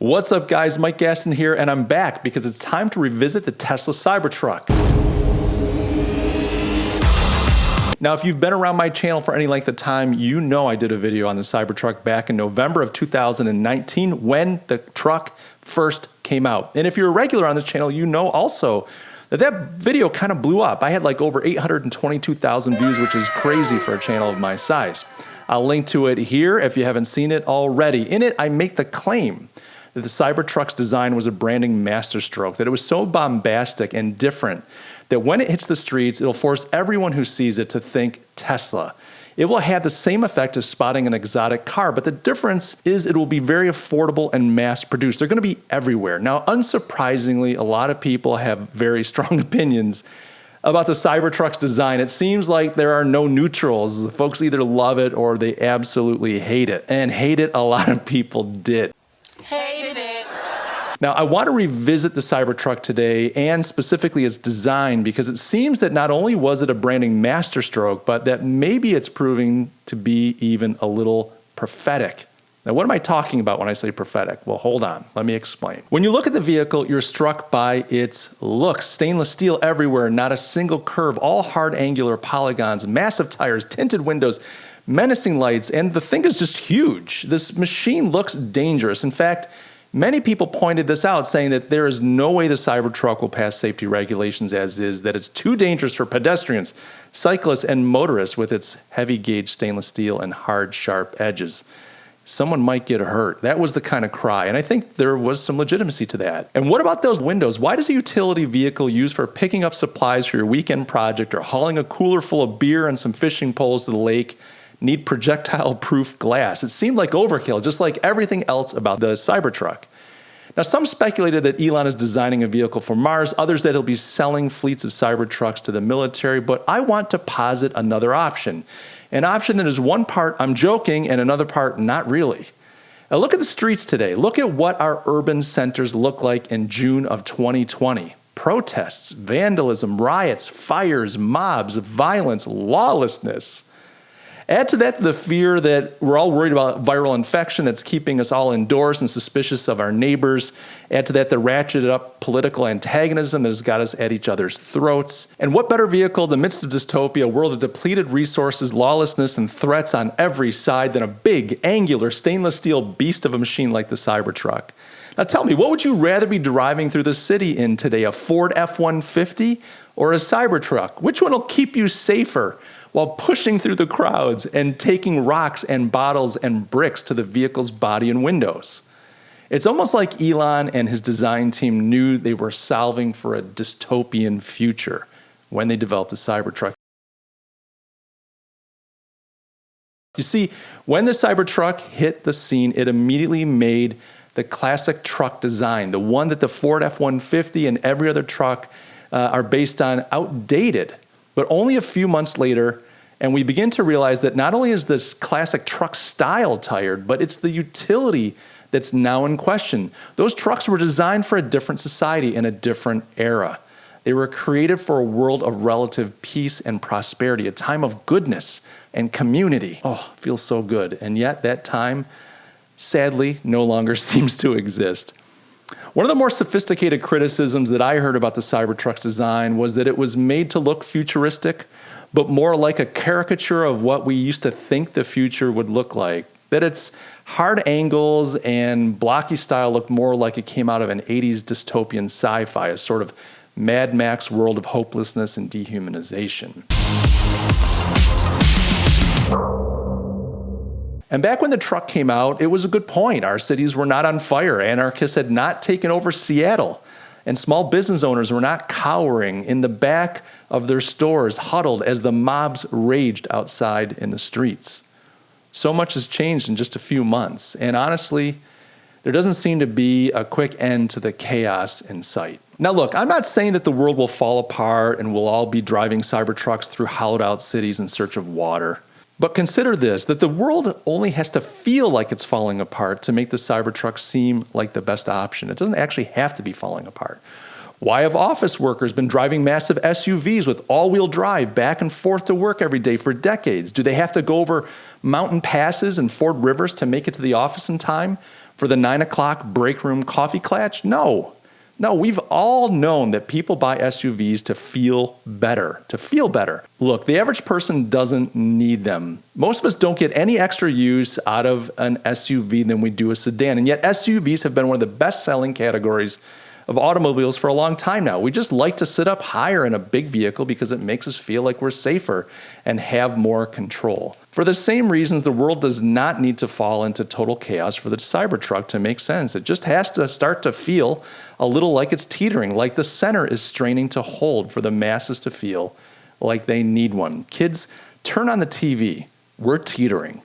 What's up guys, Mike Gastin here, and I'm back because it's time to revisit the Tesla Cybertruck. Now, if you've been around my channel for any length of time, you know I did a video on the Cybertruck back in November of 2019 when the truck first came out. And if you're a regular on this channel, you know also that video kind of blew up. I had like over 822,000 views, which is crazy for a channel of my size. I'll link to it here if you haven't seen it already. In it, I make the claim that the Cybertruck's design was a branding masterstroke, that it was so bombastic and different that when it hits the streets, it'll force everyone who sees it to think Tesla. It will have the same effect as spotting an exotic car, but the difference is it will be very affordable and mass-produced. They're going to be everywhere. Now, unsurprisingly, a lot of people have very strong opinions about the Cybertruck's design. It seems like there are no neutrals. The folks either love it or they absolutely hate it. And hate it, a lot of people did. Hated it. Now, I want to revisit the Cybertruck today and specifically its design because it seems that not only was it a branding masterstroke, but that maybe it's proving to be even a little prophetic. Now, what am I talking about when I say prophetic? Well, hold on, let me explain. When you look at the vehicle, you're struck by its looks. Stainless steel everywhere, not a single curve, all hard angular polygons, massive tires, tinted windows, menacing lights, and the thing is just huge. This machine looks dangerous. In fact, many people pointed this out, saying that there is no way the Cybertruck will pass safety regulations as is, that it's too dangerous for pedestrians, cyclists, and motorists with its heavy gauge stainless steel and hard, sharp edges. Someone might get hurt. That was the kind of cry, and I think there was some legitimacy to that. And what about those windows? Why does a utility vehicle used for picking up supplies for your weekend project or hauling a cooler full of beer and some fishing poles to the lake need projectile-proof glass? It seemed like overkill, just like everything else about the Cybertruck. Now, some speculated that Elon is designing a vehicle for Mars, others that he'll be selling fleets of Cybertrucks to the military, but I want to posit another option. An option that is one part I'm joking and another part not really. Now, look at the streets today. Look at what our urban centers look like in June of 2020. Protests, vandalism, riots, fires, mobs, violence, lawlessness. Add to that the fear that we're all worried about viral infection that's keeping us all indoors and suspicious of our neighbors. Add to that the ratcheted up political antagonism that has got us at each other's throats. And what better vehicle in the midst of dystopia, a world of depleted resources, lawlessness, and threats on every side than a big, angular, stainless steel beast of a machine like the Cybertruck? Now tell me, what would you rather be driving through the city in today, a Ford F-150 or a Cybertruck? Which one will keep you safer while pushing through the crowds and taking rocks and bottles and bricks to the vehicle's body and windows? It's almost like Elon and his design team knew they were solving for a dystopian future when they developed the Cybertruck. You see, when the Cybertruck hit the scene, it immediately made the classic truck design, the one that the Ford F-150 and every other truck are based on, outdated. But only a few months later, and we begin to realize that not only is this classic truck style tired, but it's the utility that's now in question. Those trucks were designed for a different society in a different era. They were created for a world of relative peace and prosperity, a time of goodness and community. Oh, feels so good. And yet that time, sadly, no longer seems to exist. One of the more sophisticated criticisms that I heard about the Cybertruck's design was that it was made to look futuristic, but more like a caricature of what we used to think the future would look like. That its hard angles and blocky style looked more like it came out of an 80s dystopian sci-fi, a sort of Mad Max world of hopelessness and dehumanization. And back when the truck came out, it was a good point. Our cities were not on fire. Anarchists had not taken over Seattle. And small business owners were not cowering in the back of their stores, huddled as the mobs raged outside in the streets. So much has changed in just a few months. And honestly, there doesn't seem to be a quick end to the chaos in sight. Now look, I'm not saying that the world will fall apart and we'll all be driving Cybertrucks through hollowed out cities in search of water. But consider this, that the world only has to feel like it's falling apart to make the Cybertruck seem like the best option. It doesn't actually have to be falling apart. Why have office workers been driving massive SUVs with all-wheel drive back and forth to work every day for decades? Do they have to go over mountain passes and ford rivers to make it to the office in time for the 9 o'clock break room coffee klatch? No. No, we've all known that people buy SUVs to feel better, Look, the average person doesn't need them. Most of us don't get any extra use out of an SUV than we do a sedan, and yet SUVs have been one of the best-selling categories of automobiles for a long time now. We just like to sit up higher in a big vehicle because it makes us feel like we're safer and have more control. For the same reasons, the world does not need to fall into total chaos for the Cybertruck to make sense. It just has to start to feel a little like it's teetering, like the center is straining to hold for the masses to feel like they need one. Kids, turn on the TV. We're teetering.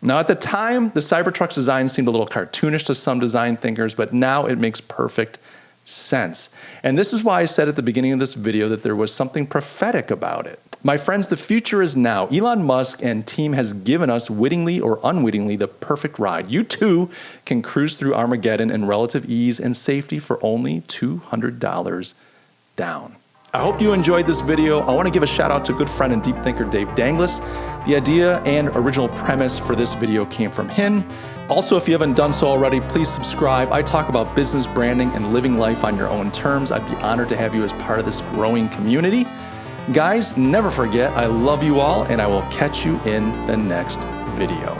Now, at the time, the Cybertruck's design seemed a little cartoonish to some design thinkers, but now it makes perfect sense. And this is why I said at the beginning of this video that there was something prophetic about it. My friends, the future is now. Elon Musk and team has given us, wittingly or unwittingly, the perfect ride. You too can cruise through Armageddon in relative ease and safety for only $200 down. I hope you enjoyed this video. I want to give a shout out to good friend and deep thinker Dave Danglis. The idea and original premise for this video came from him. Also, if you haven't done so already, please subscribe. I talk about business, branding, and living life on your own terms. I'd be honored to have you as part of this growing community. Guys, never forget, I love you all, and I will catch you in the next video.